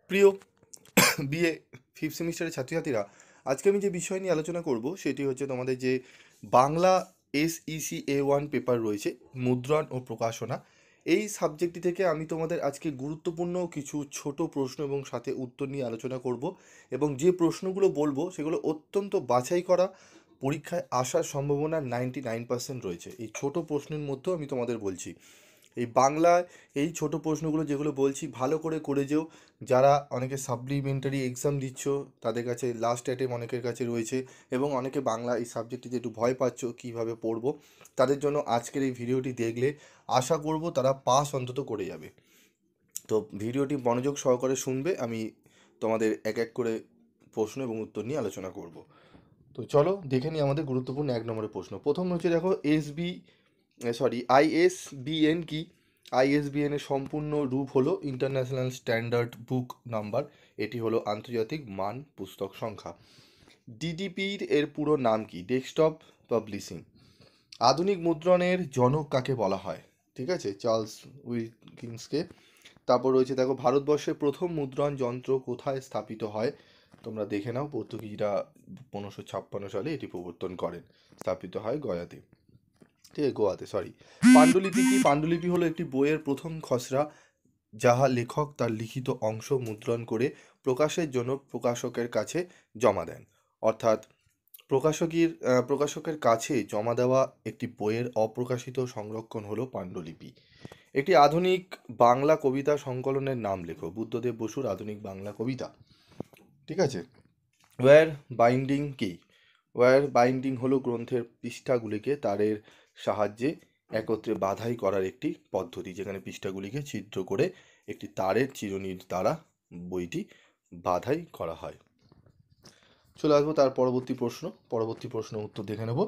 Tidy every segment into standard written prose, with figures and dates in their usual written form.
প্রিয় BA fifth সেমিস্টারের ছাত্রছাত্রীরা, আজকে আমি যে বিষয় নিয়ে আলোচনা করব সেটি হচ্ছে তোমাদের যে বাংলা SEC A1 পেপার রয়েছে, মুদ্রণ ও প্রকাশনা। এই সাবজেক্টটি থেকে আমি তোমাদের আজকে গুরুত্বপূর্ণ কিছু ছোট প্রশ্ন এবং সাথে উত্তর নিয়ে আলোচনা করব, এবং যে প্রশ্নগুলো বলবো সেগুলো অত্যন্ত বাছাই করা, পরীক্ষায় আসার সম্ভাবনা 99% রয়েছে। এই ছোট প্রশ্নের মধ্যেও আমি তোমাদের বলছি, এই বাংলায় এই ছোট প্রশ্নগুলো যেগুলো বলছি ভালো করে যেও। যারা অনেকে সাপ্লিমেন্টারি এক্সাম দিচ্ছ তাদের কাছে লাস্ট অ্যাটেম্প অনেকের কাছে রয়েছে, এবং অনেকে বাংলা এই সাবজেক্টটিতে একটু ভয় পাচ্ছ কীভাবে পড়বো, তাদের জন্য আজকের এই ভিডিওটি দেখলে আশা করব তারা পাস অন্তত করে যাবে। তো ভিডিওটি মনোযোগ সহকারে শুনবে, আমি তোমাদের এক এক করে প্রশ্ন এবং উত্তর নিয়ে আলোচনা করব। তো চলো দেখে নিই আমাদের গুরুত্বপূর্ণ 1 নম্বরের প্রশ্ন। প্রথম হচ্ছে, দেখো ISBN কি? ISBN এর সম্পূর্ণ রূপ হলো ইন্টারন্যাশনাল স্ট্যান্ডার্ড বুক নাম্বার। এটি হলো আন্তর্জাতিক মান পুস্তক সংখ্যা। DDPর এর পুরো নাম কি? Desktop publishing. আধুনিক মুদ্রণের জনক কাকে বলা হয়? ঠিক আছে, চার্লস উইলকিন্সকে। তারপর রয়েছে, দেখো, ভারতবর্ষের প্রথম মুদ্রণ যন্ত্র কোথায় স্থাপিত হয়? তোমরা দেখে নাও, পর্তুগিজরা 1556 সালে এটি প্রবর্তন করেন। স্থাপিত হয় গয়াতে, ঠিক আছে, গোয়াতে, সরি। পাণ্ডুলিপি কি? পাণ্ডুলিপি হলো একটি বইয়ের প্রথম খসড়া, যাহা লেখক তার লিখিত অংশ মুদ্রণ করে প্রকাশের জন্য প্রকাশকের কাছে জমা দেন। অর্থাৎ প্রকাশকের কাছে জমা দেওয়া একটি বইয়ের অপ্রকাশিত সংরক্ষণ হলো পাণ্ডুলিপি। একটি আধুনিক বাংলা কবিতা সংকলনের নাম লেখো। বুদ্ধদেব বসুর আধুনিক বাংলা কবিতা। ঠিক আছে। ওয়্যার বাইন্ডিং কি? ওয়্যার বাইন্ডিং হলো গ্রন্থের পৃষ্ঠাগুলিকে তারের সাহায্যে একত্রে বাঁধাই করার একটি পদ্ধতি, যেখানে পৃষ্ঠাগুলিকে ছিদ্র করে একটি তারের চিরুনির দ্বারা বইটি বাঁধাই করা হয়। চলে আসবো তার পরবর্তী প্রশ্ন উত্তর দেখে নেব।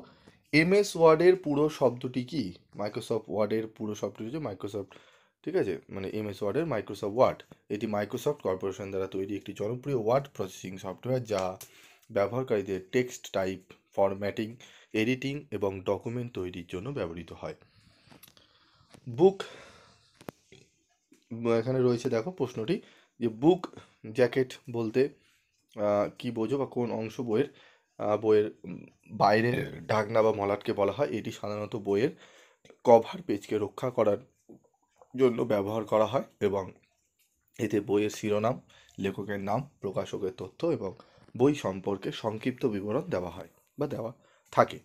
MS ওয়ার্ডের পুরো শব্দটি কি? মাইক্রোসফট ওয়ার্ডের পুরো শব্দটি হচ্ছে মাইক্রোসফট, ঠিক আছে, মানে MS ওয়ার্ডের মাইক্রোসফট ওয়ার্ড। এটি মাইক্রোসফট কর্পোরেশন দ্বারা তৈরি একটি জনপ্রিয় ওয়ার্ড প্রসেসিং সফটওয়্যার, যা ব্যবহারকারীদের টেক্সট টাইপ, ফরম্যাটিং, এডিটিং এবং ডকুমেন্ট তৈরির জন্য ব্যবহৃত হয়। বুক, এখানে রয়েছে, দেখো প্রশ্নটি, যে বুক জ্যাকেট বলতে কি বোঝো, বা কোন অংশ বইয়ের বাইরের ঢাকনা বা মলাটকে বলা হয়? এটি সাধারণত বইয়ের কভার পেজকে রক্ষা করার জন্য ব্যবহার করা হয়, এবং এতে বইয়ের শিরোনাম, লেখকের নাম, প্রকাশকের তথ্য এবং বই সম্পর্কে সংক্ষিপ্ত বিবরণ দেওয়া হয় বা দেওয়া থাকে।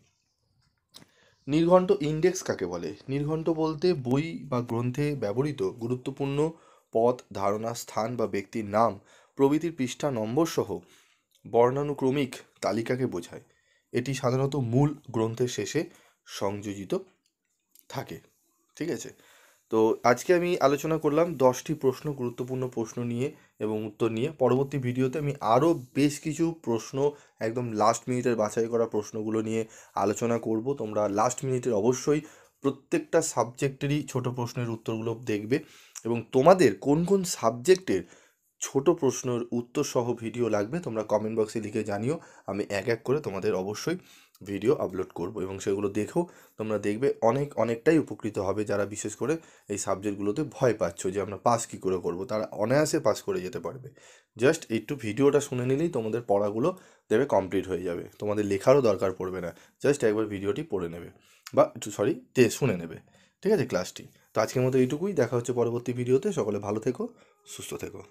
নির্ঘণ্ট ইন্ডেক্স কাকে বলে? নির্ঘণ্ট বলতে বই বা গ্রন্থে ব্যবহৃত গুরুত্বপূর্ণ পদ, ধারণা, স্থান বা ব্যক্তির নাম প্রভৃতির পৃষ্ঠা নম্বর সহ বর্ণানুক্রমিক তালিকাকে বোঝায়। এটি সাধারণত মূল গ্রন্থের শেষে সংযোজিত থাকে। ঠিক আছে। তো আজকে আমি আলোচনা করলাম 10টি প্রশ্ন, গুরুত্বপূর্ণ প্রশ্ন নিয়ে এবং উত্তর নিয়ে। পরবর্তী ভিডিওতে আমি আরও বেশ কিছু প্রশ্ন, একদম লাস্ট মিনিটের বাছাই করা প্রশ্নগুলো নিয়ে আলোচনা করব। তোমরা লাস্ট মিনিটের অবশ্যই প্রত্যেকটা সাবজেক্টেরই ছোট প্রশ্নের উত্তরগুলো দেখবে, এবং তোমাদের কোন কোন সাবজেক্টের ছোট প্রশ্নের উত্তর সহ ভিডিও লাগবে তোমরা কমেন্ট বক্সে লিখে জানিও। আমি এক এক করে তোমাদের অবশ্যই ভিডিও আপলোড করব, এবং সেগুলো দেখেও তোমরা দেখবে অনেকটাই উপকৃত হবে। যারা বিশেষ করে এই সাবজেক্টগুলোতে ভয় পাচ্ছ যে আমরা পাস কী করে করবো, তারা অনায়াসে পাস করে যেতে পারবে। জাস্ট একটু ভিডিওটা শুনে নিলেই তোমাদের পড়াগুলো দেবে কমপ্লিট হয়ে যাবে, তোমাদের লেখারও দরকার পড়বে না। জাস্ট একবার ভিডিওটি পড়ে নেবে, বা শুনে নেবে। ঠিক আছে ক্লাসটি। তো আজকের মতো এইটুকুই, দেখা হচ্ছে পরবর্তী ভিডিওতে। সকলে ভালো থেকো, সুস্থ থেকো।